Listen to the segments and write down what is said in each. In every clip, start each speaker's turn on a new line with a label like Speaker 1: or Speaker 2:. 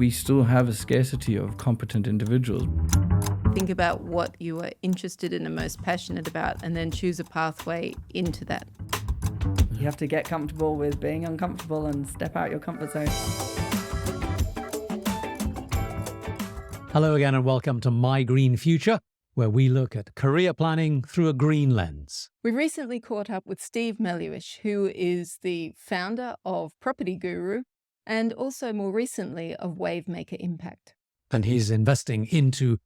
Speaker 1: we still have a scarcity of competent individuals.
Speaker 2: Think about what you are interested in and most passionate about, and then choose a pathway into that.
Speaker 3: You have to get comfortable with being uncomfortable and step out your comfort zone.
Speaker 4: Hello again and welcome to My Green Future, where we look at career planning through a green lens.
Speaker 2: We recently caught up with Steve Melhuish, who is the founder of Property Guru and also more recently of WaveMaker Impact.
Speaker 4: And he's investing into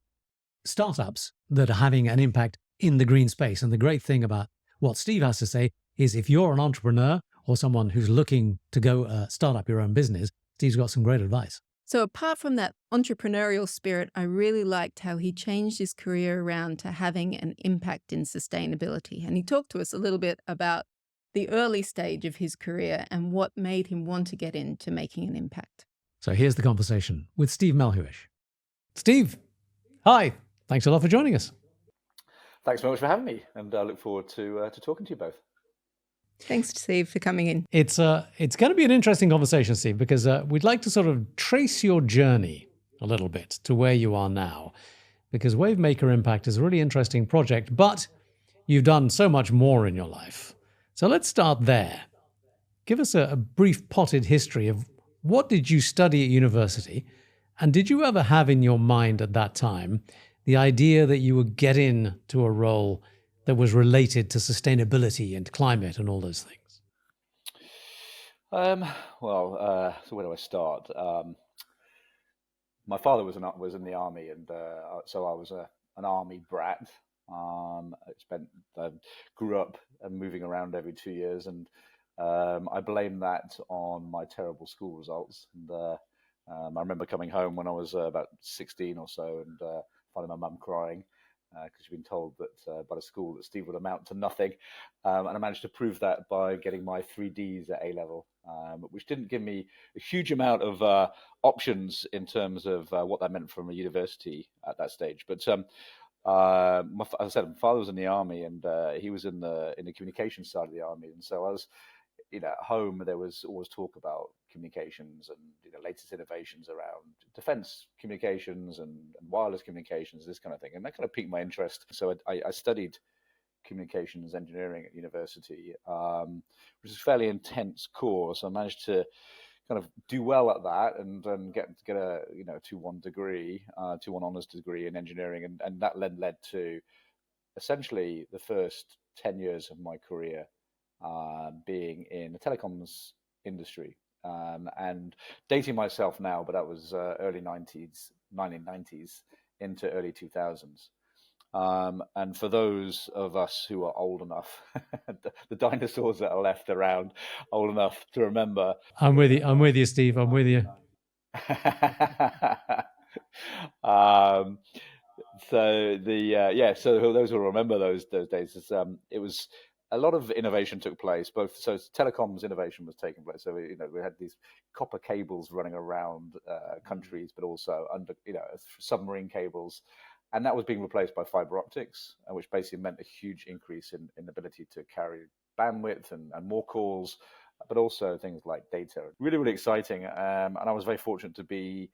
Speaker 4: startups that are having an impact in the green space. And the great thing about what Steve has to say is if you're an entrepreneur or someone who's looking to go start up your own business, Steve's got some great advice.
Speaker 2: So apart from that entrepreneurial spirit, I really liked how he changed his career around to having an impact in sustainability. And he talked to us a little bit about the early stage of his career and what made him want to get into making an impact.
Speaker 4: So here's the conversation with Steve Melhuish. Steve, hi. Thanks a lot for joining us.
Speaker 5: Thanks very much for having me, and I look forward to talking to you both.
Speaker 2: Thanks, Steve, for coming in.
Speaker 4: It's going to be an interesting conversation, Steve, because we'd like to sort of trace your journey a little bit to where you are now, because WaveMaker Impact is a really interesting project, but you've done so much more in your life. So let's start there. Give us a brief potted history of what did you study at university, and did you ever have in your mind at that time the idea that you would get into a role that was related to sustainability and climate and all those things?
Speaker 5: So where do I start? My father was in the army, and so I was an army brat. Grew up and moving around every 2 years, and I blame that on my terrible school results. And I remember coming home when I was about 16 or so, and finding my mum crying, because she'd been told that by the school that Steve would amount to nothing. And I managed to prove that by getting my 3Ds at A-level, which didn't give me a huge amount of options in terms of what that meant from a university at that stage. But as I said, my father was in the army, and he was in the communications side of the army. And so I was, at home, there was always talk about communications and latest innovations around defense communications and wireless communications, this kind of thing. And that kind of piqued my interest. So I studied communications engineering at university, which is a fairly intense course. I managed to kind of do well at that and get a 2-1 degree, 2-1 honors degree in engineering, and that led to essentially the first 10 years of my career being in the telecoms industry. And dating myself now, but that was early 1990s into early 2000s. And for those of us who are old enough, the dinosaurs that are left around, old enough to remember.
Speaker 4: I'm with you, Steve. I'm with you.
Speaker 5: So those who remember those days, it was a lot of innovation took place. So telecoms innovation was taking place. So we had these copper cables running around countries, but also under submarine cables. And that was being replaced by fiber optics, which basically meant a huge increase in ability to carry bandwidth and more calls, but also things like data. Really, really exciting. And I was very fortunate to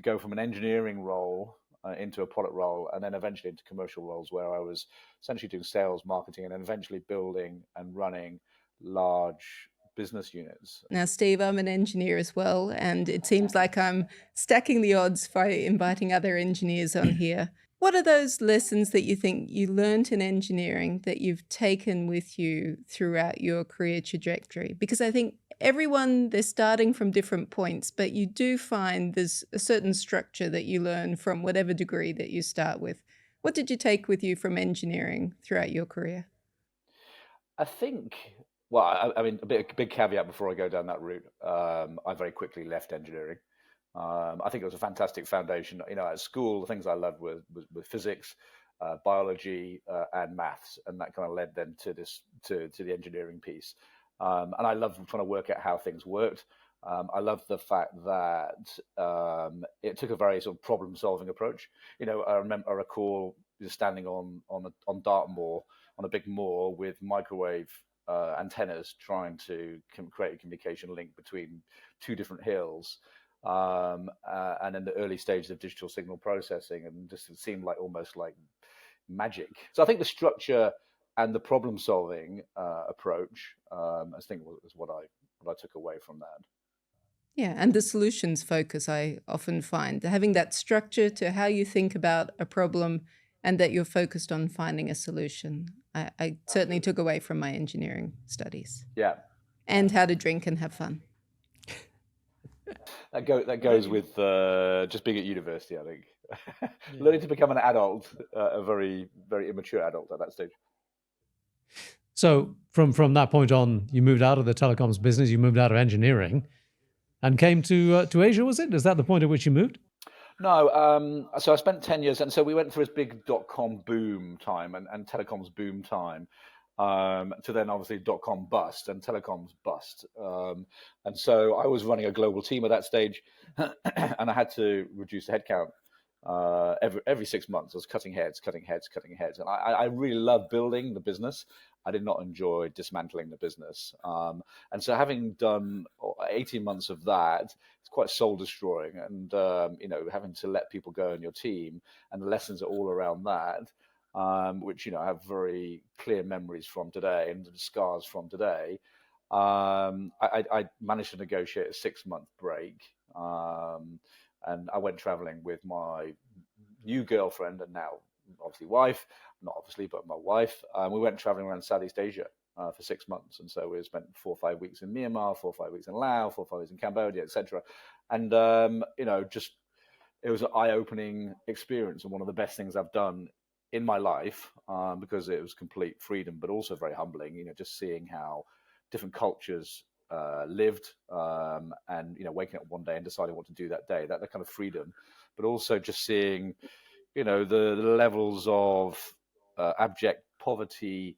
Speaker 5: go from an engineering role into a product role, and then eventually into commercial roles where I was essentially doing sales, marketing, and then eventually building and running large business units.
Speaker 2: Now, Steve, I'm an engineer as well, and it seems like I'm stacking the odds by inviting other engineers on here. What are those lessons that you think you learned in engineering that you've taken with you throughout your career trajectory? Because I think they're starting from different points, but you do find there's a certain structure that you learn from whatever degree that you start with. What did you take with you from engineering throughout your career?
Speaker 5: I think, I mean, a big caveat before I go down that route. I very quickly left engineering. I think it was a fantastic foundation. At school, the things I loved were physics, biology, and maths, and that kind of led then to the engineering piece. And I loved trying to work out how things worked. I loved the fact that it took a very sort of problem-solving approach. I recall just standing on Dartmoor, on a big moor with microwave antennas, trying to create a communication link between two different hills. and in the early stages of digital signal processing, and just it seemed like almost like magic. So I think the structure and the problem solving approach, I think, was what I took away from that.
Speaker 2: Yeah, and the solutions focus, I often find having that structure to how you think about a problem and that you're focused on finding a solution. I certainly took away from my engineering studies.
Speaker 5: Yeah.
Speaker 2: And how to drink and have fun.
Speaker 5: That goes with just being at university, I think. Learning to become an adult, a very, very immature adult at that stage.
Speaker 4: So from that point on, you moved out of the telecoms business, you moved out of engineering, and came to Asia, was it? Is that the point at which you moved?
Speaker 5: No, so I spent 10 years, and so we went through this big dot-com boom time and telecoms boom time, to then obviously dot-com bust and telecoms bust. And so I was running a global team at that stage, and I had to reduce the headcount every 6 months. I was cutting heads. And I really loved building the business. I did not enjoy dismantling the business. And so having done 18 months of that, it's quite soul destroying. And, having to let people go in your team, and the lessons are all around that, which, I have very clear memories from today and scars from today. I managed to negotiate a 6-month break. And I went traveling with my new girlfriend and now obviously wife, not obviously, but my wife. We went traveling around Southeast Asia for 6 months. And so we spent 4 or 5 weeks in Myanmar, 4 or 5 weeks in Laos, 4 or 5 weeks in Cambodia, etc. And, just it was an eye-opening experience and one of the best things I've done in my life, because it was complete freedom, but also very humbling, just seeing how different cultures lived, and waking up one day and deciding what to do that day, that kind of freedom, but also just seeing the levels of abject poverty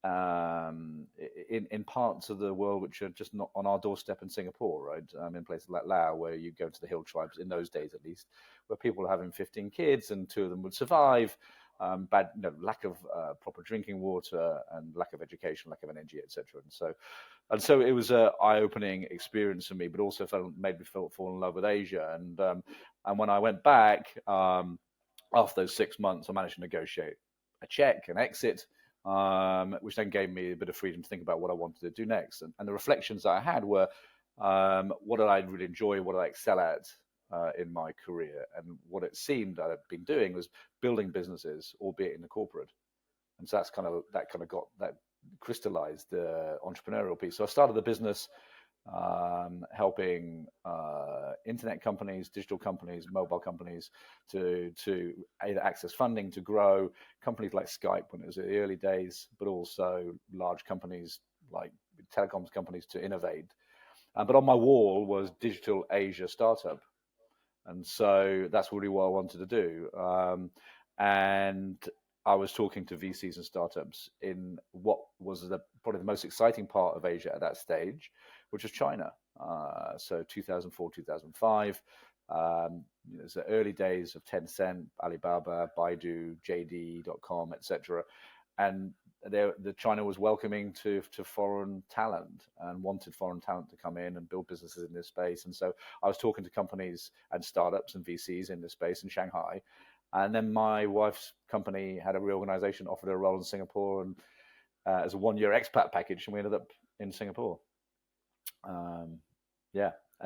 Speaker 5: in parts of the world which are just not on our doorstep in Singapore, right? In places like Laos, where you go to the hill tribes, in those days at least, where people are having 15 kids and 2 of them would survive. Bad, lack of proper drinking water and lack of education, lack of energy, etc. And so it was an eye-opening experience for me, but also made me fall in love with Asia. And when I went back after those 6 months, I managed to negotiate a check, an exit, which then gave me a bit of freedom to think about what I wanted to do next. And the reflections that I had were, what did I really enjoy? What did I excel at? In my career, and what it seemed I'd been doing was building businesses, albeit in the corporate, and so that crystallized the entrepreneurial piece. So I started the business helping internet companies, digital companies, mobile companies to either access funding to grow, companies like Skype when it was in the early days, but also large companies like telecoms companies to innovate. But on my wall was Digital Asia Startup. And so that's really what I wanted to do. And I was talking to VCs and startups in what was probably the most exciting part of Asia at that stage, which was China. So 2004, 2005, it was the early days of Tencent, Alibaba, Baidu, JD.com, etc. And China was welcoming to foreign talent and wanted foreign talent to come in and build businesses in this space. And so I was talking to companies and startups and VCs in this space in Shanghai. And then my wife's company had a reorganization, offered her a role in Singapore, and as a 1-year expat package, and we ended up in Singapore. And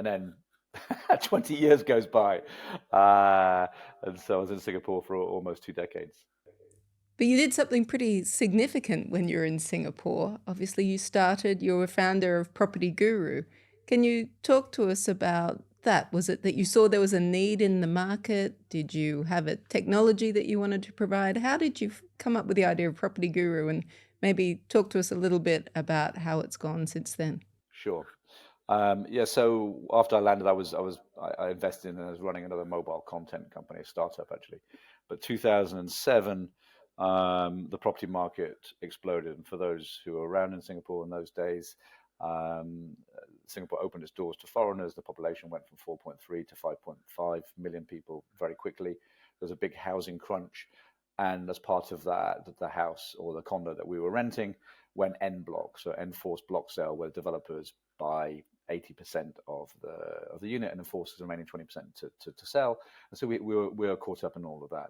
Speaker 5: then 20 years goes by. And so I was in Singapore for almost 2 decades.
Speaker 2: But you did something pretty significant when you were in Singapore. Obviously, you were a founder of Property Guru. Can you talk to us about that? Was it that you saw there was a need in the market? Did you have a technology that you wanted to provide? How did you come up with the idea of Property Guru? And maybe talk to us a little bit about how it's gone since then.
Speaker 5: Sure. So after I landed, I invested in and I was running another mobile content company, a startup actually. But 2007, the property market exploded. And for those who were around in Singapore in those days, Singapore opened its doors to foreigners. The population went from 4.3 to 5.5 million people very quickly. There was a big housing crunch. And as part of that, the house or the condo that we were renting went en bloc, so enforced block sale, where developers buy 80% of the unit and enforces the remaining 20% to sell. And so we were caught up in all of that.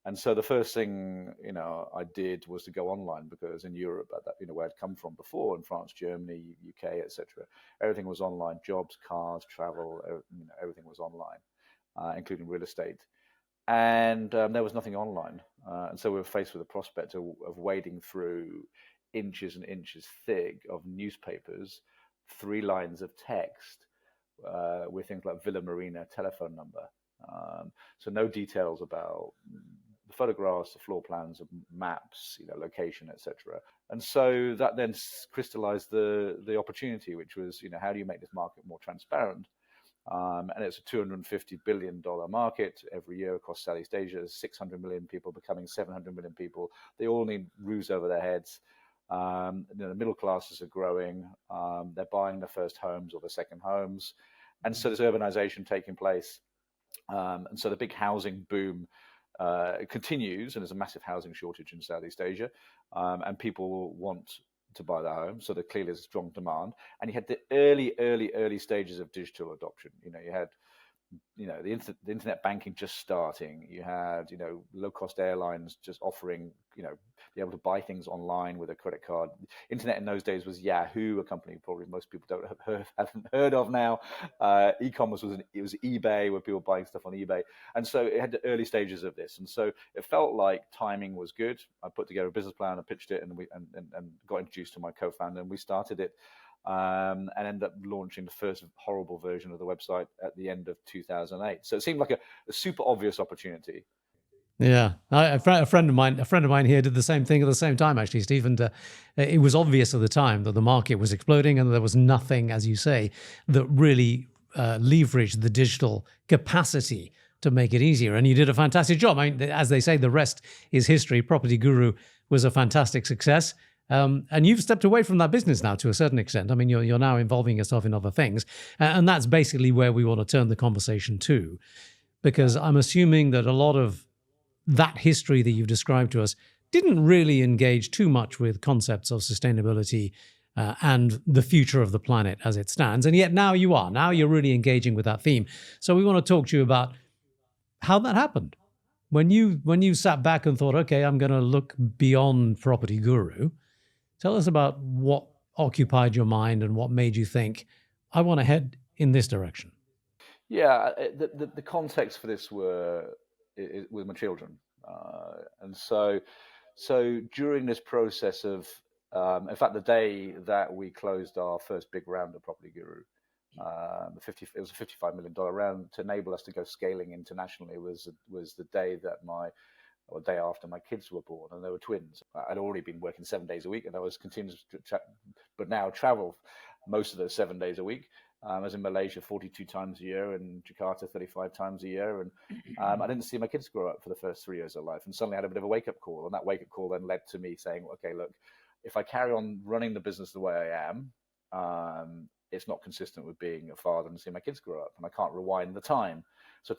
Speaker 5: And so the first thing, I did was to go online, because in Europe, at that, where I'd come from before, in France, Germany, UK, etc., everything was online. Jobs, cars, travel, everything was online, including real estate. And there was nothing online. And so we were faced with the prospect of wading through inches and inches thick of newspapers, 3 lines of text with things like Villa Marina telephone number. So no details about the photographs, the floor plans, maps, location, etc. And so that then crystallized the opportunity, which was, how do you make this market more transparent? And it's a $250 billion market every year across Southeast Asia. 600 million people becoming 700 million people. They all need roofs over their heads. The middle classes are growing. They're buying their first homes or their second homes. And so there's urbanization taking place. And so the big housing boom continues, and there's a massive housing shortage in Southeast Asia, and people want to buy their home. So there clearly is a strong demand. And you had the early stages of digital adoption. You had the internet banking just starting. You had low-cost airlines just offering be able to buy things online with a credit card. Internet in those days was Yahoo, a company probably most people haven't heard of now. E-commerce was eBay, where people were buying stuff on eBay. And so it had the early stages of this. And so it felt like timing was good. I put together a business plan, I pitched it, and got introduced to my co-founder, and we started it. And ended up launching the first horrible version of the website at the end of 2008. So it seemed like a super obvious opportunity.
Speaker 4: Yeah, a friend of mine here did the same thing at the same time, actually, Steve. And it was obvious at the time that the market was exploding, and there was nothing, as you say, that really leveraged the digital capacity to make it easier. And you did a fantastic job. I mean, as they say, the rest is history. Property Guru was a fantastic success. And you've stepped away from that business now to a certain extent. I mean, you're now involving yourself in other things. And that's basically where we want to turn the conversation to, because I'm assuming that a lot of that history that you've described to us didn't really engage too much with concepts of sustainability and the future of the planet as it stands. And yet now you are. Now you're really engaging with that theme. So we want to talk to you about how that happened. When you sat back and thought, okay, I'm going to look beyond Property Guru, tell us about what occupied your mind and what made you think, I want to head in this direction.
Speaker 5: Yeah, the context for this were with my children. And so during this process of, in fact, the day that we closed our first big round of Property Guru, it was a $55 million round to enable us to go scaling internationally, was the day that day after my kids were born, and they were twins. I'd already been working 7 days a week, and I was continuing to but now travel most of those 7 days a week. I was in Malaysia 42 times a year, and Jakarta 35 times a year, and I didn't see my kids grow up for the first 3 years of life. And suddenly I had a bit of a wake-up call, and that wake-up call then led to me saying, okay, look, if I carry on running the business the way I am, it's not consistent with being a father and seeing my kids grow up, and I can't rewind the time. So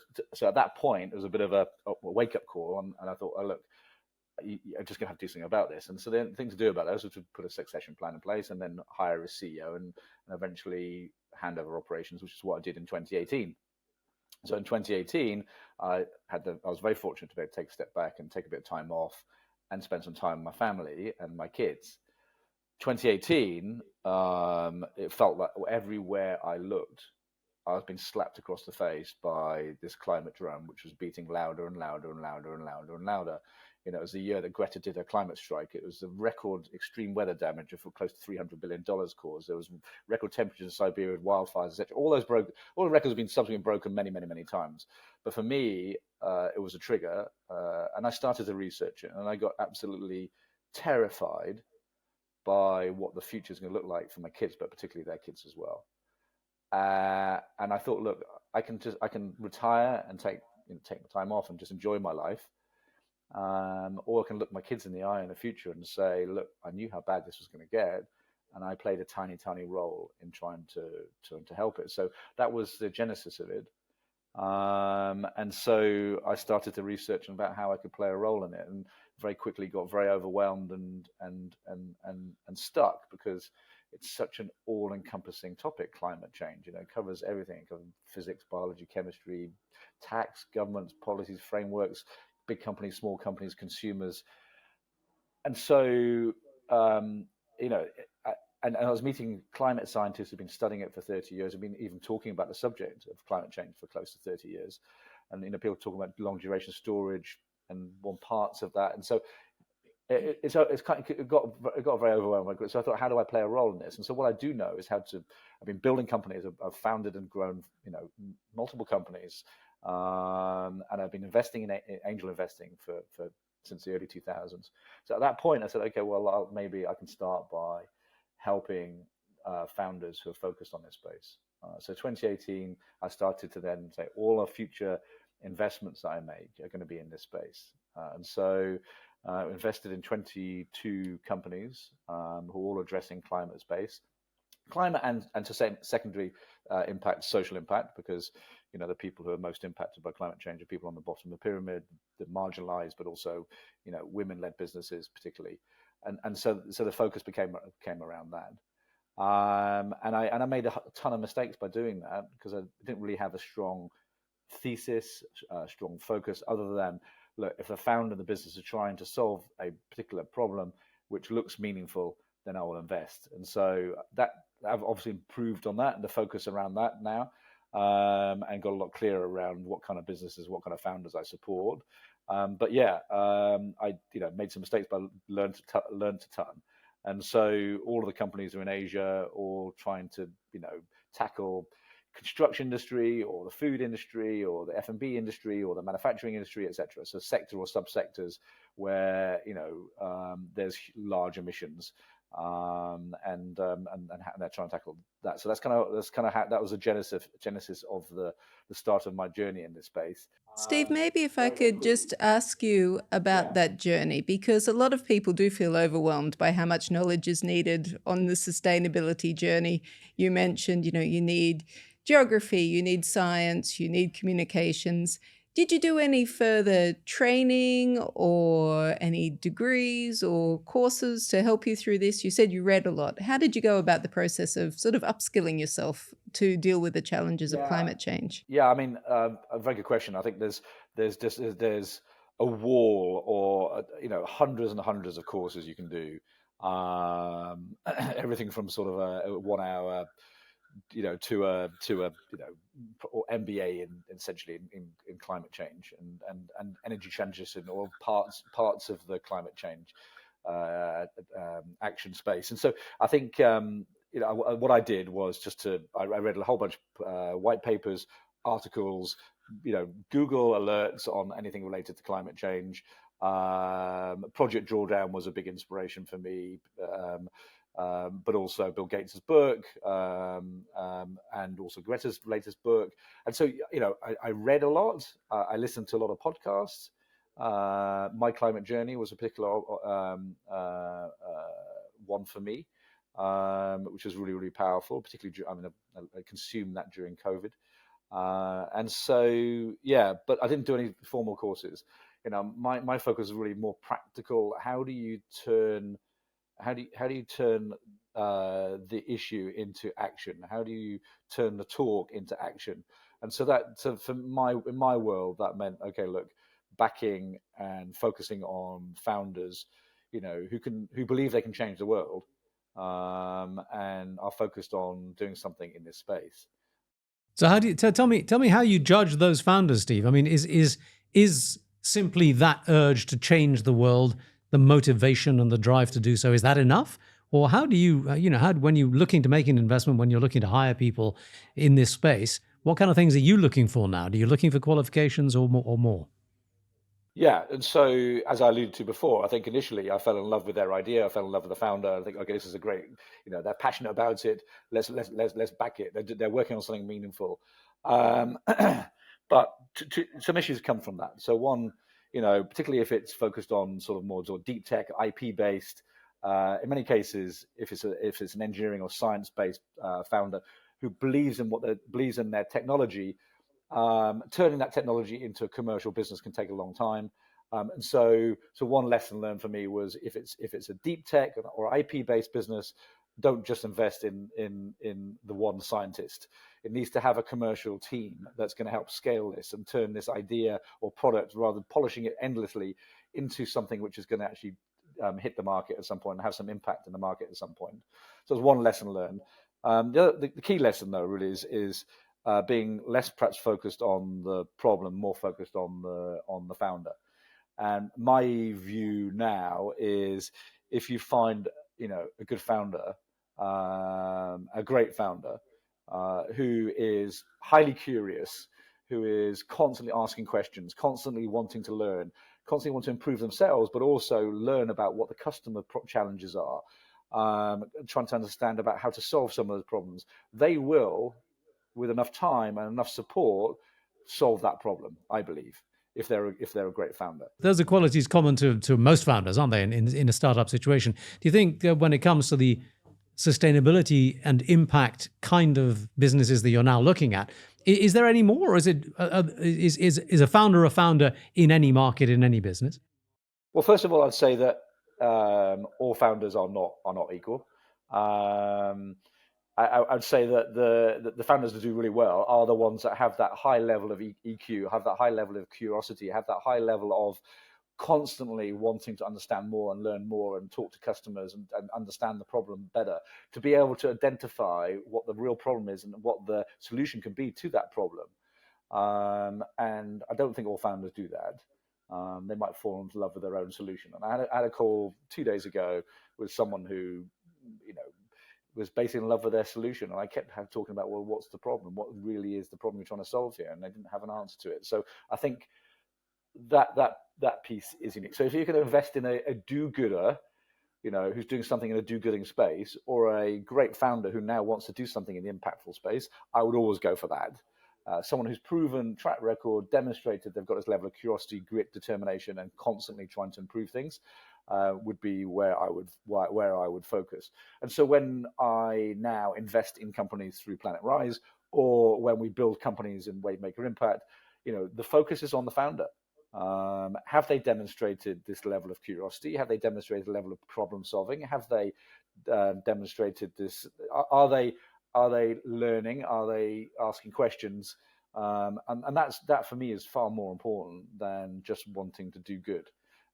Speaker 5: at that point, it was a bit of a wake-up call, and I thought, oh, look, I'm just going to have to do something about this. And so the thing to do about that was to put a succession plan in place, and then hire a CEO, and eventually hand over operations, which is what I did in 2018. So in 2018, I was very fortunate to be able to take a step back and take a bit of time off and spend some time with my family and my kids. 2018, it felt like everywhere I looked, I was being slapped across the face by this climate drum, which was beating louder and louder and louder and louder and louder. It was the year that Greta did her climate strike. It was the record extreme weather damage of close to $300 billion caused. There was record temperatures in Siberia with wildfires, etc. All the records have been subsequently broken many, many, many times. But for me, it was a trigger, and I started to research it, and I got absolutely terrified by what the future is going to look like for my kids, but particularly their kids as well. And I thought, look, I can retire and take my time off and just enjoy my life, or I can look my kids in the eye in the future and say, look, I knew how bad this was going to get, and I played a tiny, tiny role in trying to help it. So that was the genesis of it. And so I started to research about how I could play a role in it. And very quickly got very overwhelmed and stuck, because it's such an all-encompassing topic. Climate change, it covers everything. It covers physics, biology, chemistry, tax, governments, policies, frameworks, big companies, small companies, consumers. And so, and I was meeting climate scientists who've been studying it for 30 years, have been even talking about the subject of climate change for close to 30 years. And, people talking about long duration storage and one parts of that. And so it got very overwhelming. So I thought, how do I play a role in this? And so what I do know is I've been building companies. I've founded and grown, multiple companies. And I've been investing in angel investing for since the early 2000s. So at that point, I said, okay, well, maybe I can start by helping founders who are focused on this space. So 2018, I started to then say all our future investments that I make are going to be in this space. And so invested in 22 companies who are all addressing climate space. Climate and to say secondary impact, social impact, because the people who are most impacted by climate change are people on the bottom of the pyramid, the marginalized, but also women-led businesses particularly, and so the focus became around that. And I made a ton of mistakes by doing that, because I didn't really have a strong thesis, strong focus, other than, look, if the founder of the business is trying to solve a particular problem which looks meaningful, then I will invest. And so that I've obviously improved on that and the focus around that now, and got a lot clearer around what kind of businesses, what kind of founders I support. But yeah, I made some mistakes, but learned a ton. And so all of the companies are in Asia, all trying to tackle construction industry or the food industry or the F&B industry or the manufacturing industry, etc. So sector or subsectors where there's large emissions, and they're trying to tackle that. So that's kind of how that was the genesis of the start of my journey in this space.
Speaker 2: Steve, maybe if I could just ask you about that journey, because a lot of people do feel overwhelmed by how much knowledge is needed on the sustainability journey. You mentioned, you need geography, you need science, you need communications. Did you do any further training or any degrees or courses to help you through this? You said you read a lot. How did you go about the process of sort of upskilling yourself to deal with the challenges of climate change?
Speaker 5: Yeah, I mean, a very good question. I think there's a wall, or hundreds and hundreds of courses you can do. Everything from sort of a 1 hour to a or MBA in essentially in climate change and energy transition, or parts of the climate change action space. And so I think what I did was I read a whole bunch of white papers, articles, Google alerts on anything related to climate change. Project Drawdown was a big inspiration for me. But also Bill Gates's book, and also Greta's latest book. And so, I read a lot. I listened to a lot of podcasts. My Climate Journey was a particular one for me, which was really, really powerful. Particularly, I consumed that during COVID. And so, but I didn't do any formal courses. My focus is really more practical. How do you turn the issue into action? How do you turn the talk into action? And so in my world, that meant, okay, look, backing and focusing on founders, who believe they can change the world, and are focused on doing something in this space.
Speaker 4: So how do you tell me how you judge those founders, Steve? I mean, is simply that urge to change the world, the motivation and the drive to do so, is that enough? Or how do you, when you're looking to make an investment, when you're looking to hire people in this space, what kind of things are you looking for now? Are you looking for qualifications or more?
Speaker 5: Yeah, and so as I alluded to before, I think initially I fell in love with their idea. I fell in love with the founder. I think, okay, this is a great, they're passionate about it. Let's back it. They're working on something meaningful. But some issues come from that. So one, particularly if it's focused on sort of deep tech, IP based. In many cases, if it's an engineering or science based founder who believes in their technology, turning that technology into a commercial business can take a long time. So one lesson learned for me was if it's a deep tech or IP based business, don't just invest in the one scientist. It needs to have a commercial team that's going to help scale this and turn this idea or product, rather than polishing it endlessly, into something which is going to actually hit the market at some point and have some impact in the market at some point. So it's one lesson learned. The key lesson, though, really is being less perhaps focused on the problem, more focused on the founder. And my view now is, if you find a good founder, a great founder, who is highly curious, who is constantly asking questions, constantly wanting to learn, constantly want to improve themselves, but also learn about what the customer challenges are, trying to understand about how to solve some of those problems, they will, with enough time and enough support, solve that problem, I believe, if they're a great founder.
Speaker 4: Those are qualities common to most founders, aren't they, in a startup situation? Do you think when it comes to the sustainability and impact kind of businesses that you're now looking at, is there any more, or is a founder in any market, in any business?
Speaker 5: Well, first of all, I'd say that all founders are not equal. I'd say that the founders that do really well are the ones that have that high level of EQ, have that high level of curiosity, have that high level of constantly wanting to understand more and learn more and talk to customers and understand the problem better, to be able to identify what the real problem is and what the solution can be to that problem. And I don't think all founders do that. They might fall into love with their own solution. And I had a call 2 days ago with someone who, was basically in love with their solution, and I kept talking about, well, what's the problem? What really is the problem you're trying to solve here? And they didn't have an answer to it. So I think that piece is unique. So if you're going to invest in a do-gooder, who's doing something in a do-gooding space, or a great founder who now wants to do something in the impactful space, I would always go for that. Someone who's proven track record, demonstrated they've got this level of curiosity, grit, determination, and constantly trying to improve things, would be where I would focus. And so when I now invest in companies through Planet Rise, or when we build companies in WaveMaker Impact, the focus is on the founder. Have they demonstrated this level of curiosity? Have they demonstrated a level of problem solving? Have they demonstrated this? Are they learning? Are they asking questions? And that for me is far more important than just wanting to do good.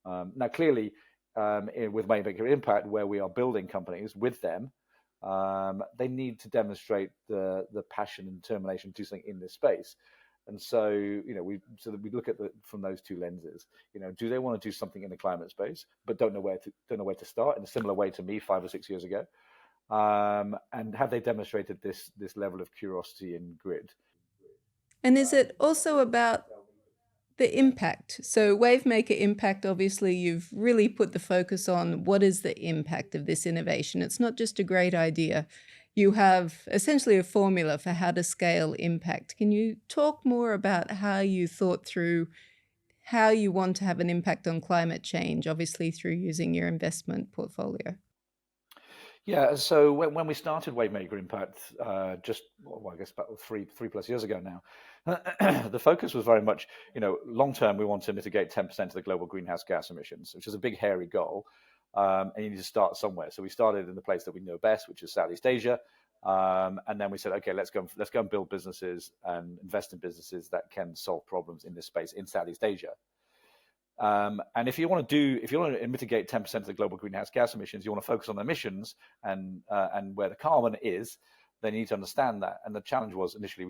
Speaker 5: Now, clearly, with WaveMaker Impact, where we are building companies with them, they need to demonstrate the passion and determination to do something in this space. And so, we look at from those two lenses. Do they want to do something in the climate space, but don't know where to start, in a similar way to me 5 or 6 years ago? And have they demonstrated this level of curiosity and grit?
Speaker 2: And is it also about the impact? So WaveMaker Impact, obviously, you've really put the focus on what is the impact of this innovation. It's not just a great idea. You have essentially a formula for how to scale impact. Can you talk more about how you thought through how you want to have an impact on climate change, obviously through using your investment portfolio?
Speaker 5: Yeah, so when we started WaveMaker Impact, I guess about three plus years ago now, the focus was very much, long term, we want to mitigate 10% of the global greenhouse gas emissions, which is a big, hairy goal. And you need to start somewhere. So we started in the place that we know best, which is Southeast Asia. And then we said, okay, let's go and build businesses and invest in businesses that can solve problems in this space in Southeast Asia. And if you want to mitigate 10% of the global greenhouse gas emissions, you want to focus on emissions and where the carbon is, then you need to understand that. And the challenge was, initially,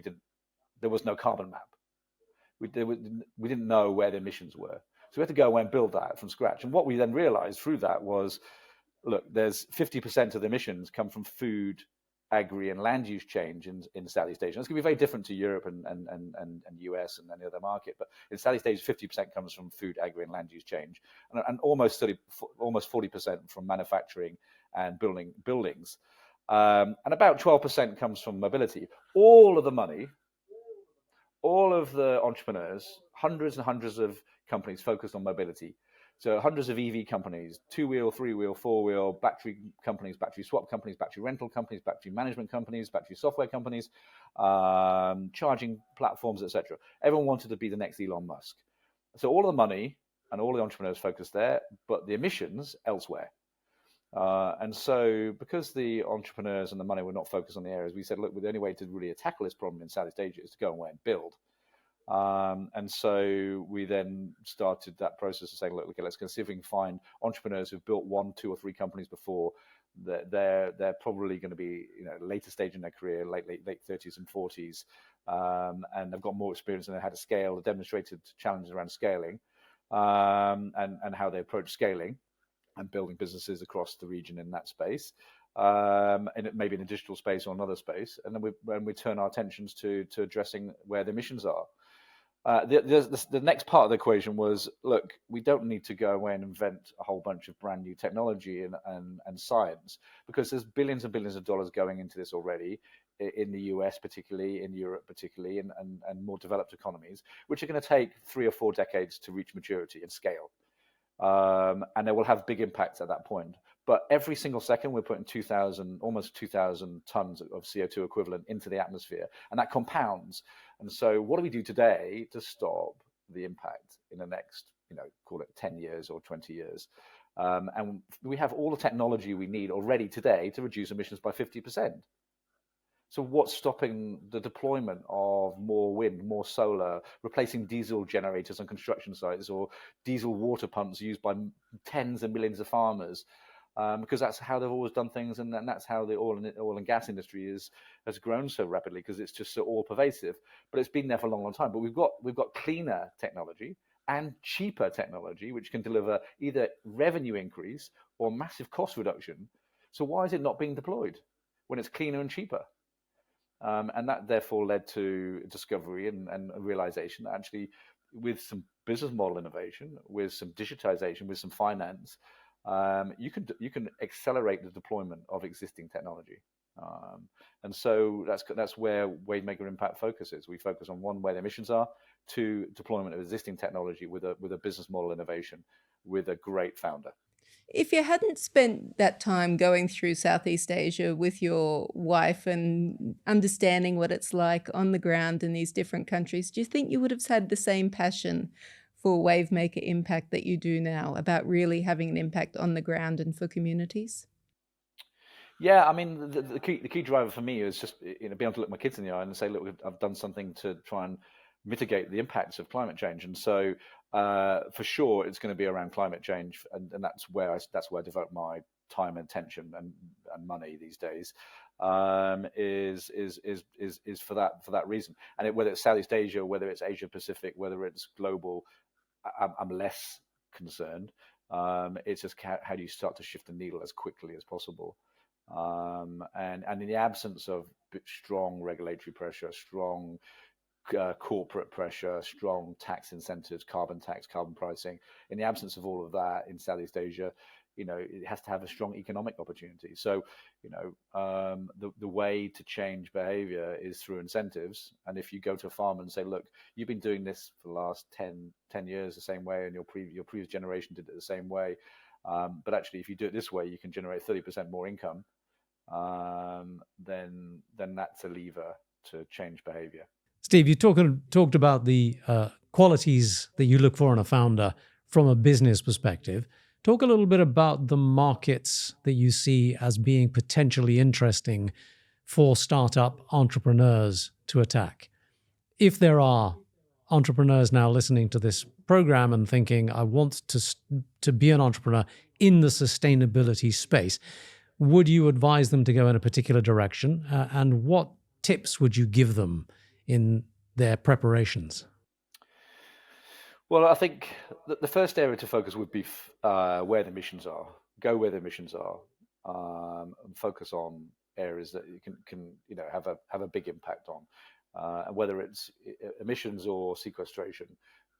Speaker 5: there was no carbon map. We didn't know where the emissions were. So we had to go away and build that from scratch. And what we then realized through that was, look, there's 50% of the emissions come from food, agri, and land use change in Southeast Asia. It's going to be very different to Europe and US and any other market. But in Southeast Asia, 50% comes from food, agri, and land use change, and almost 40% from manufacturing and buildings. And about 12% comes from mobility. All of the money, all of the entrepreneurs, hundreds and hundreds of companies focused on mobility. So hundreds of EV companies, 2-wheel, 3-wheel, 4-wheel, battery companies, battery swap companies, battery rental companies, battery management companies, battery software companies, charging platforms, etc. Everyone wanted to be the next Elon Musk. So all of the money and all the entrepreneurs focused there, but the emissions elsewhere. And so because the entrepreneurs and the money were not focused on the areas, we said, look, the only way to really tackle this problem in Southeast Asia is to go away and build. And so we then started that process of saying, look, okay, let's go see if we can find entrepreneurs who've built 1, 2, or 3 companies before. They're probably going to be, later stage in their career, late 30s and 40s, and they've got more experience in how to scale, the demonstrated challenges around scaling, and how they approach scaling and building businesses across the region in that space, and maybe in a digital space or another space. And then we turn our attentions to addressing where the emissions are. The next part of the equation was, look, we don't need to go away and invent a whole bunch of brand new technology and science, because there's billions and billions of dollars going into this already in the US, particularly in Europe, particularly, and more developed economies, which are going to take 3 or 4 decades to reach maturity and scale. And they will have big impacts at that point. But every single second, we're putting almost 2,000 tons of CO2 equivalent into the atmosphere, and that compounds. And so what do we do today to stop the impact in the next, call it 10 years or 20 years? And we have all the technology we need already today to reduce emissions by 50%. So what's stopping the deployment of more wind, more solar, replacing diesel generators on construction sites, or diesel water pumps used by tens of millions of farmers? Because that's how they've always done things, and that's how the oil and gas industry has grown so rapidly, because it's just so all pervasive. But it's been there for a long, long time. But we've got cleaner technology and cheaper technology, which can deliver either revenue increase or massive cost reduction. So why is it not being deployed when it's cleaner and cheaper? And that therefore led to discovery and a realization that actually, with some business model innovation, with some digitization, with some finance, you can accelerate the deployment of existing technology. And so that's where WaveMaker Impact focuses. We focus on, 1, where the emissions are; 2, deployment of existing technology with a business model innovation with a great founder.
Speaker 2: If you hadn't spent that time going through Southeast Asia with your wife and understanding what it's like on the ground in these different countries, do you think you would have had the same passion for WaveMaker Impact that you do now, about really having an impact on the ground and for communities?
Speaker 5: Yeah, I mean, the key driver for me is just being able to look my kids in the eye and say, look, I've done something to try and mitigate the impacts of climate change. And so for sure, it's going to be around climate change, and that's where I devote my time and attention and money these days. Is for that reason. And whether it's Southeast Asia, whether it's Asia Pacific, whether it's global, I'm less concerned. It's just how do you start to shift the needle as quickly as possible. And in the absence of strong regulatory pressure, strong corporate pressure, strong tax incentives, carbon tax, carbon pricing, in the absence of all of that in Southeast Asia, it has to have a strong economic opportunity. So, the way to change behavior is through incentives. And if you go to a farmer and say, look, you've been doing this for the last 10 years the same way, and your previous generation did it the same way, but actually, if you do it this way, you can generate 30% more income, then that's a lever to change behavior.
Speaker 4: Steve, you talked about the qualities that you look for in a founder from a business perspective. Talk a little bit about the markets that you see as being potentially interesting for startup entrepreneurs to attack. If there are entrepreneurs now listening to this program and thinking, I want to be an entrepreneur in the sustainability space, would you advise them to go in a particular direction? And what tips would you give them in their preparations?
Speaker 5: Well, I think the first area to focus would be where the emissions are. Go where the emissions are, and focus on areas that you can have a big impact on, whether it's emissions or sequestration.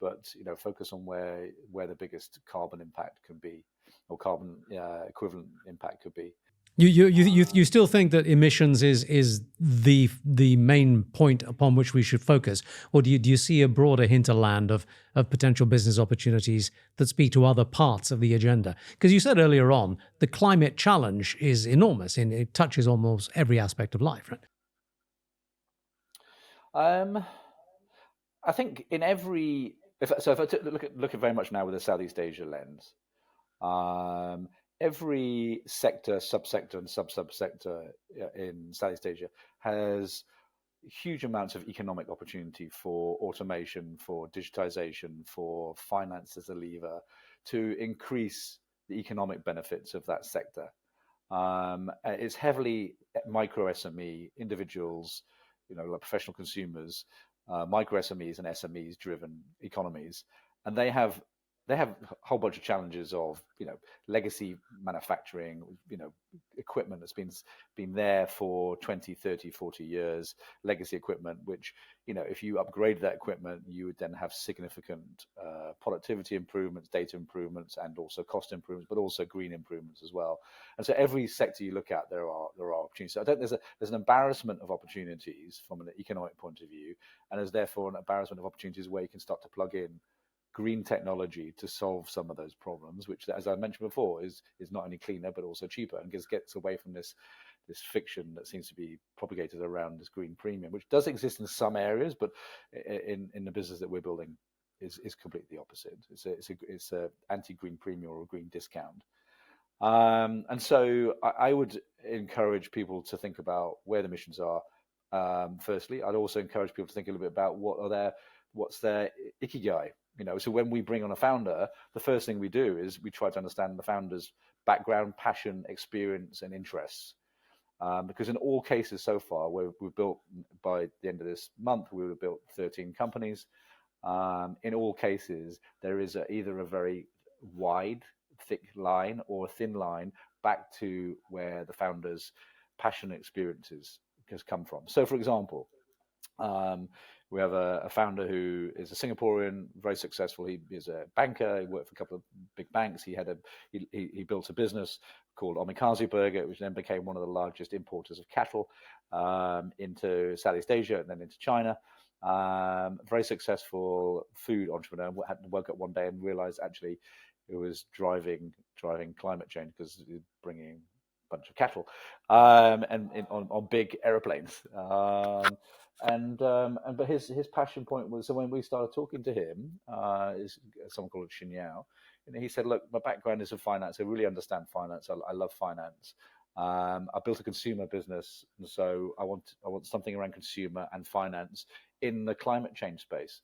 Speaker 5: But focus on where the biggest carbon impact can be, or carbon equivalent impact could be.
Speaker 4: You still think that emissions is the main point upon which we should focus, or do you see a broader hinterland of potential business opportunities that speak to other parts of the agenda? Because you said earlier on, the climate challenge is enormous and it touches almost every aspect of life, right?
Speaker 5: I think in every if I look at very much now with a Southeast Asia lens, every sector, subsector, and subsector in Southeast Asia has huge amounts of economic opportunity for automation, for digitization, for finance as a lever to increase the economic benefits of that sector. It's heavily micro SME individuals, like professional consumers, micro SMEs and SMEs driven economies, and they have a whole bunch of challenges of legacy manufacturing, equipment that's been there for 20, 30, 40 years, legacy equipment, which if you upgrade that equipment, you would then have significant productivity improvements, data improvements, and also cost improvements, but also green improvements as well. And so every sector you look at, there are opportunities. So I don't there's an embarrassment of opportunities from an economic point of view, and there's therefore an embarrassment of opportunities where you can start to plug in green technology to solve some of those problems, which, as I mentioned before, is not only cleaner but also cheaper, and gets away from this fiction that seems to be propagated around this green premium, which does exist in some areas, but in the business that we're building is completely opposite. It's a anti-green premium or a green discount. And so I would encourage people to think about where the missions are. Firstly, I'd also encourage people to think a little bit about what's their ikigai. So when we bring on a founder, the first thing we do is we try to understand the founder's background, passion, experience, and interests. Because in all cases so far, we've built, by the end of this month, we would have built 13 companies. In all cases, there is either a very wide, thick line or a thin line back to where the founder's passion and experiences has come from. So, for example, we have a founder who is a Singaporean, very successful. He is a banker. He worked for a couple of big banks. He built a business called Omikaze Burger, which then became one of the largest importers of cattle into Southeast Asia and then into China. Very successful food entrepreneur. Woke up one day and realized actually it was driving climate change because he was bringing a bunch of cattle on big airplanes. But his passion point was, so when we started talking to him, is someone called Xin Yao, and he said, look, my background is in finance. I really understand finance. I love finance. I built a consumer business, and so I want something around consumer and finance in the climate change space.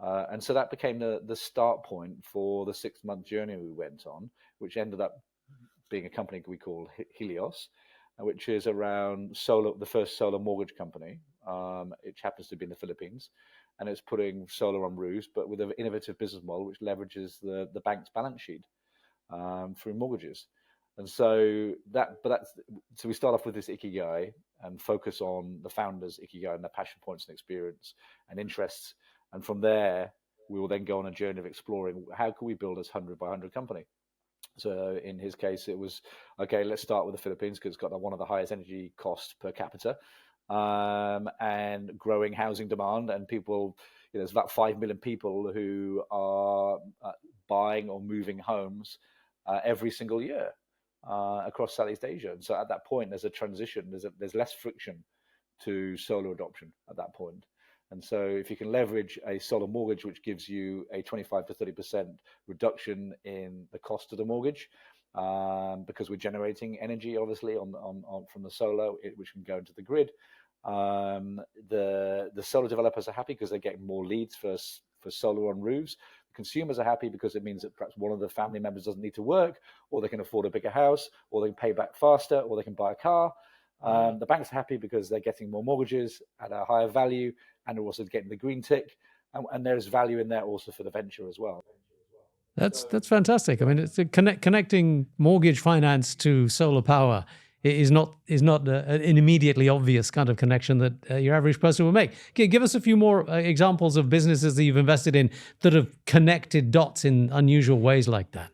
Speaker 5: And so that became the start point for the 6-month journey we went on, which ended up being a company we call Helios, which is around solar, the first solar mortgage company. It happens to be in the Philippines, and it's putting solar on roofs, but with an innovative business model which leverages the bank's balance sheet through mortgages. And so so we start off with this ikigai and focus on the founders' ikigai and their passion points and experience and interests. And from there, we will then go on a journey of exploring how can we build this 100 by 100 company. So in his case, it was, okay, let's start with the Philippines because it's got one of the highest energy costs per capita and growing housing demand. And people, there's about 5 million people who are buying or moving homes every single year across Southeast Asia. And so at that point, there's a transition. There's less friction to solar adoption at that point. And so if you can leverage a solar mortgage, which gives you a 25 to 30% reduction in the cost of the mortgage, because we're generating energy, obviously, from the solar, which can go into the grid. The solar developers are happy because they're getting more leads for solar on roofs. The consumers are happy because it means that perhaps one of the family members doesn't need to work, or they can afford a bigger house, or they can pay back faster, or they can buy a car. The banks are happy because they're getting more mortgages at a higher value, and they're also getting the green tick, and there's value in there also for the venture as well.
Speaker 4: That's fantastic. I mean, it's connecting mortgage finance to solar power is not an immediately obvious kind of connection that your average person will make. Give us a few more examples of businesses that you've invested in that have connected dots in unusual ways like that.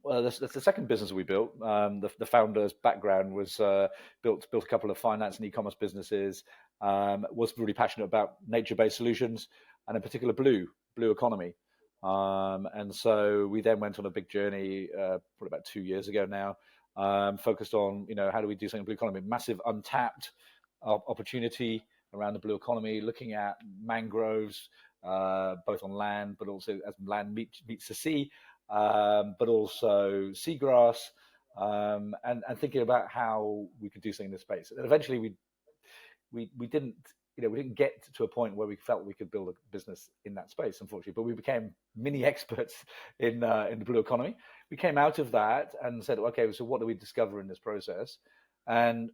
Speaker 5: Well, that's the second business we built. The founder's background was built a couple of finance and e-commerce businesses. Was really passionate about nature-based solutions and in particular blue economy. And so we then went on a big journey, probably about 2 years ago now, focused on how do we do something in blue economy? Massive untapped opportunity around the blue economy, looking at mangroves, both on land, but also as land meets the sea, but also seagrass, and thinking about how we could do something in this space. And eventually we didn't get to a point where we felt we could build a business in that space, unfortunately, but we became mini experts in the blue economy. We came out of that and said, okay, so what do we discover in this process? And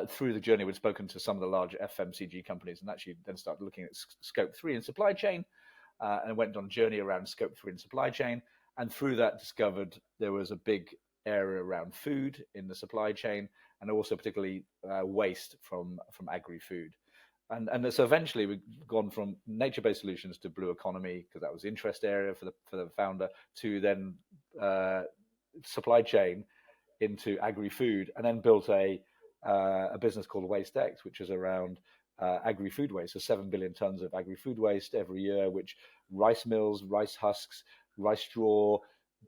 Speaker 5: through the journey, we'd spoken to some of the large FMCG companies and actually then started looking at scope 3 in supply chain, and went on a journey around scope 3 in supply chain. And through that discovered there was a big area around food in the supply chain, and also particularly waste from agri-food. And so eventually we've gone from nature-based solutions to blue economy, because that was the interest area for the founder, to then supply chain into agri-food, and then built a business called WasteX, which is around agri-food waste. So 7 billion tons of agri-food waste every year, which rice mills, rice husks, rice straw,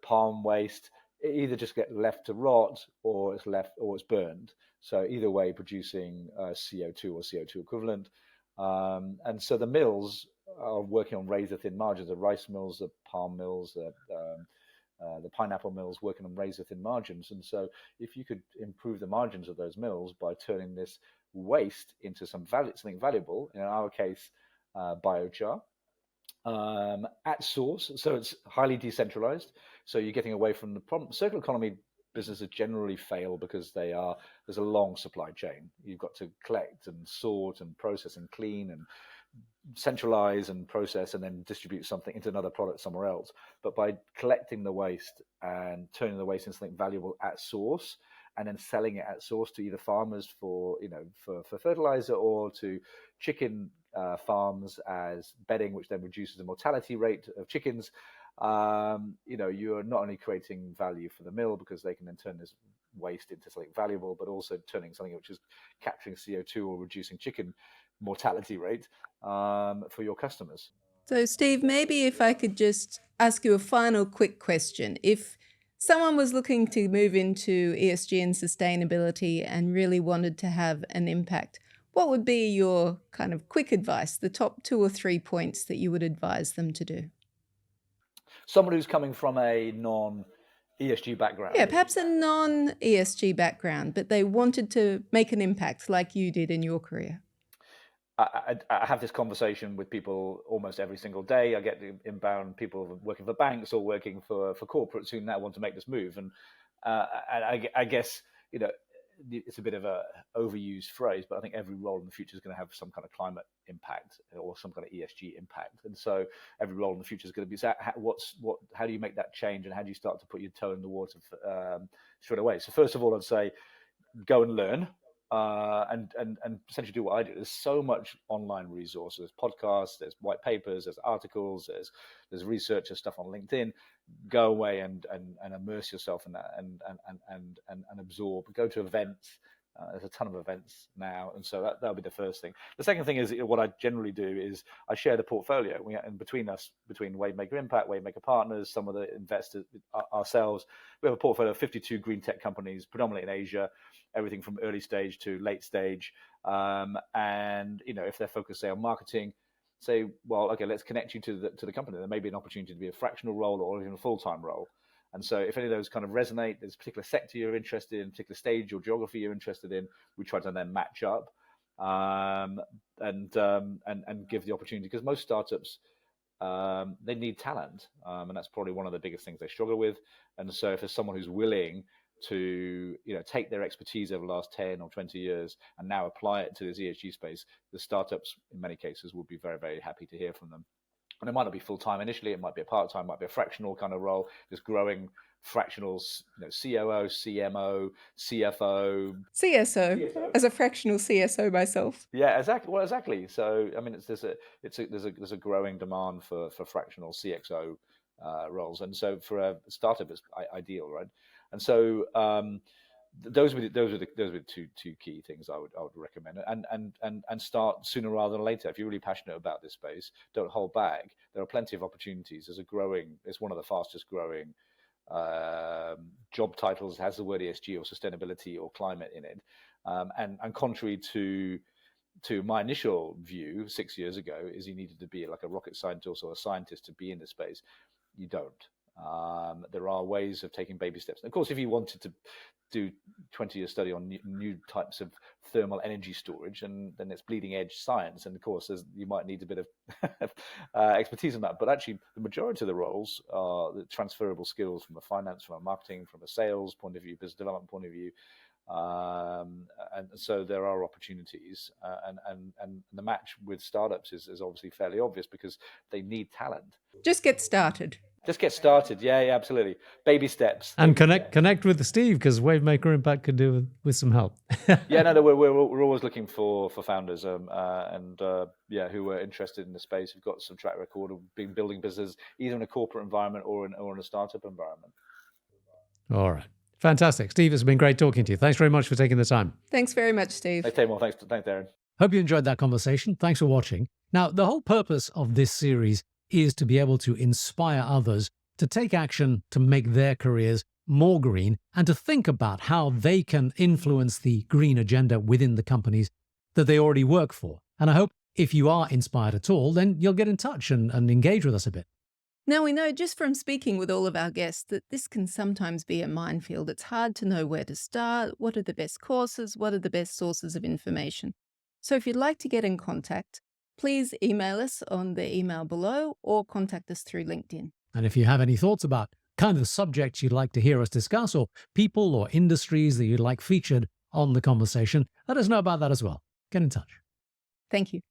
Speaker 5: palm waste, it either just get left to rot or it's burned. So either way, producing CO2 or CO2 equivalent. And so the mills are working on razor thin margins. The rice mills, the palm mills, the pineapple mills working on razor thin margins. And so if you could improve the margins of those mills by turning this waste into something valuable, in our case, biochar, at source, so it's highly decentralized. So you're getting away from the problem. Circular economy businesses generally fail because there's a long supply chain. You've got to collect and sort and process and clean and centralize and process and then distribute something into another product somewhere else. But by collecting the waste and turning the waste into something valuable at source, and then selling it at source to either farmers for fertilizer, or to chicken farms as bedding, which then reduces the mortality rate of chickens. You're not only creating value for the mill, because they can then turn this waste into something valuable, but also turning something which is capturing CO2 or reducing chicken mortality rate for your customers.
Speaker 2: So, Steve, maybe if I could just ask you a final quick question. If someone was looking to move into ESG and sustainability and really wanted to have an impact, what would be your kind of quick advice, the top 2 or 3 points that you would advise them to do?
Speaker 5: Someone who's coming from a non-ESG background.
Speaker 2: Yeah, perhaps a non-ESG background, but they wanted to make an impact like you did in your career.
Speaker 5: I have this conversation with people almost every single day. I get inbound people working for banks or working for corporates who now want to make this move. And I guess, it's a bit of a overused phrase, but I think every role in the future is going to have some kind of climate impact or some kind of ESG impact. And so every role in the future is going to be, how do you make that change, and how do you start to put your toe in the water straight away? So first of all, I'd say go and learn. And essentially do what I do. There's so much online resources, podcasts, there's white papers, there's articles, there's research, there's stuff on LinkedIn. Go away and immerse yourself in that and absorb. Go to events. There's a ton of events now, and so that'll be the first thing. The second thing is, what I generally do is I share the portfolio. And between WaveMaker Impact, WaveMaker Partners, some of the investors, ourselves, we have a portfolio of 52 green tech companies, predominantly in Asia, everything from early stage to late stage. And if they're focused, say, on marketing, say, well, okay, let's connect you to the company. There may be an opportunity to be a fractional role or even a full-time role. And so if any of those kind of resonate, there's a particular sector you're interested in, particular stage or geography you're interested in, we try to then match up and give the opportunity, because most startups, they need talent. And that's probably one of the biggest things they struggle with. And so if there's someone who's willing to take their expertise over the last 10 or 20 years and now apply it to this ESG space, the startups in many cases will be very, very happy to hear from them. And it might not be full-time initially, it might be a part-time, might be a fractional kind of role, just growing fractionals, COO, CMO, CFO.
Speaker 2: CSO, as a fractional CSO myself.
Speaker 5: Yeah, exactly. Well, exactly. So, I mean, there's a growing demand for fractional CXO roles. And so for a startup, it's ideal, right? And so those were the two key things I would recommend, and start sooner rather than later. If you're really passionate about this space, don't hold back. There are plenty of opportunities. It's one of the fastest growing job titles, has the word ESG or sustainability or climate in it, and contrary to to my initial view 6 years ago is you needed to be like a rocket scientist or a scientist to be in this space. You don't. There are ways of taking baby steps. And of course, if you wanted to do 20-year study on new types of thermal energy storage, and then it's bleeding edge science. And of course, you might need a bit of expertise in that. But actually, the majority of the roles are the transferable skills from a finance, from a marketing, from a sales point of view, business development point of view. And so there are opportunities, and the match with startups is obviously fairly obvious because they need talent.
Speaker 2: Just get started.
Speaker 5: Just get started. Yeah, absolutely. Baby steps.
Speaker 4: And connect with Steve, because WaveMaker Impact could do with some help.
Speaker 5: Yeah, no, we're always looking for founders who are interested in the space, who've got some track record of building business either in a corporate environment or in a startup environment.
Speaker 4: All right. Fantastic. Steve, it's been great talking to you. Thanks very much for taking the time.
Speaker 2: Thanks very much, Steve.
Speaker 5: Thanks, Tamar. Thanks, Darren.
Speaker 4: Hope you enjoyed that conversation. Thanks for watching. Now, the whole purpose of this series is to be able to inspire others to take action to make their careers more green and to think about how they can influence the green agenda within the companies that they already work for. And I hope if you are inspired at all, then you'll get in touch and engage with us a bit.
Speaker 2: Now, we know just from speaking with all of our guests that this can sometimes be a minefield. It's hard to know where to start, what are the best courses, what are the best sources of information. So if you'd like to get in contact, please email us on the email below or contact us through LinkedIn.
Speaker 4: And if you have any thoughts about kind of subjects you'd like to hear us discuss, or people or industries that you'd like featured on the conversation, let us know about that as well. Get in touch.
Speaker 2: Thank you.